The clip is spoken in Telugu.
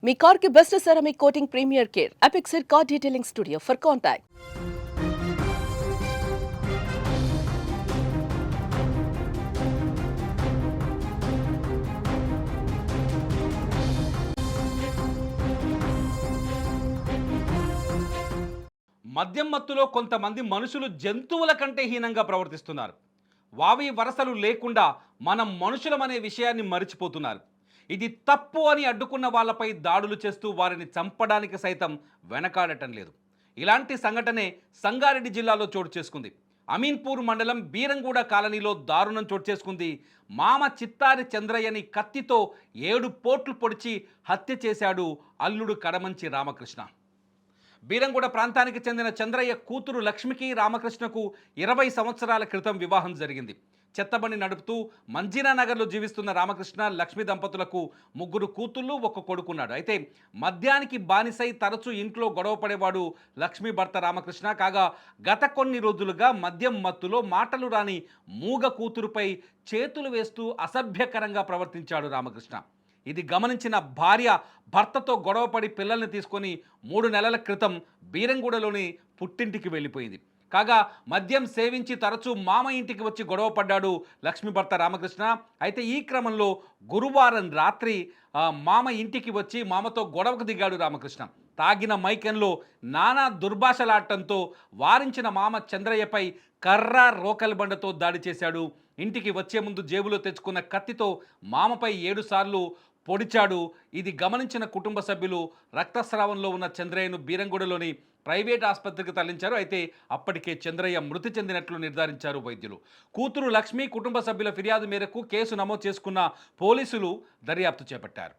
మీ కార్ కి best ceramic coating premier care Apexer car detailing studio for contact. మద్యం మత్తులో కొంతమంది మనుషులు జంతువుల కంటే హీనంగా ప్రవర్తిస్తున్నారు. వావి వరసలు లేకుండా మనం మనుషులమనే విషయాన్ని మరిచిపోతున్నారు. ఇది తప్పు అని అడ్డుకున్న వాళ్ళపై దాడులు చేస్తూ వారిని చంపడానికి సైతం వెనకాడటం లేదు. ఇలాంటి సంఘటనే సంగారెడ్డి జిల్లాలో చోటు చేసుకుంది. అమీన్పూర్ మండలం బీరంగూడ కాలనీలో దారుణం చోటు చేసుకుంది. మామ చిత్తారి చంద్రయ్యని కత్తితో 7 పోట్లు పొడిచి హత్య చేశాడు అల్లుడు కడమంచి రామకృష్ణ. బీరంగూడ ప్రాంతానికి చెందిన చంద్రయ్య కూతురు లక్ష్మికి రామకృష్ణకు 20 సంవత్సరాల క్రితం వివాహం జరిగింది. చెత్తబండి నడుపుతూ మంజీరానగర్లో జీవిస్తున్న రామకృష్ణ లక్ష్మి దంపతులకు 3 కూతుళ్ళు 1 కొడుకున్నాడు. అయితే మద్యానికి బానిసై తరచూ ఇంట్లో గొడవ పడేవాడు లక్ష్మి భర్త రామకృష్ణ. కాగా గత కొన్ని రోజులుగా మద్యం మత్తులో మాటలు రాని మూగ కూతురుపై చేతులు వేస్తూ అసభ్యకరంగా ప్రవర్తించాడు రామకృష్ణ. ఇది గమనించిన భార్య భర్తతో గొడవపడి పిల్లల్ని తీసుకొని 3 నెలల క్రితం బీరంగూడలోని పుట్టింటికి వెళ్ళిపోయింది. కాగా మద్యం సేవించి తరచూ మామ ఇంటికి వచ్చి గొడవ పడ్డాడు లక్ష్మి భర్త రామకృష్ణ. అయితే ఈ క్రమంలో గురువారం రాత్రి మామ ఇంటికి వచ్చి మామతో గొడవకు దిగాడు రామకృష్ణ. తాగిన మైకంలో నానా దుర్భాషలాడటంతో వారించిన మామ చంద్రయ్యపై కర్ర రోకలి బండతో దాడి చేశాడు. ఇంటికి వచ్చే ముందు జేబులో తెచ్చుకున్న కత్తితో మామపై 7 సార్లు పొడిచాడు. ఇది గమనించిన కుటుంబ సభ్యులు రక్తస్రావంలో ఉన్న చంద్రయ్యను బీరంగూడలోని ప్రైవేట్ ఆసుపత్రికి తరలించారు. అయితే అప్పటికే చంద్రయ్య మృతి చెందినట్లు నిర్ధారించారు వైద్యులు. కూతురు లక్ష్మి కుటుంబ సభ్యుల ఫిర్యాదు మేరకు కేసు నమోదు చేసుకున్న పోలీసులు దర్యాప్తు చేపట్టారు.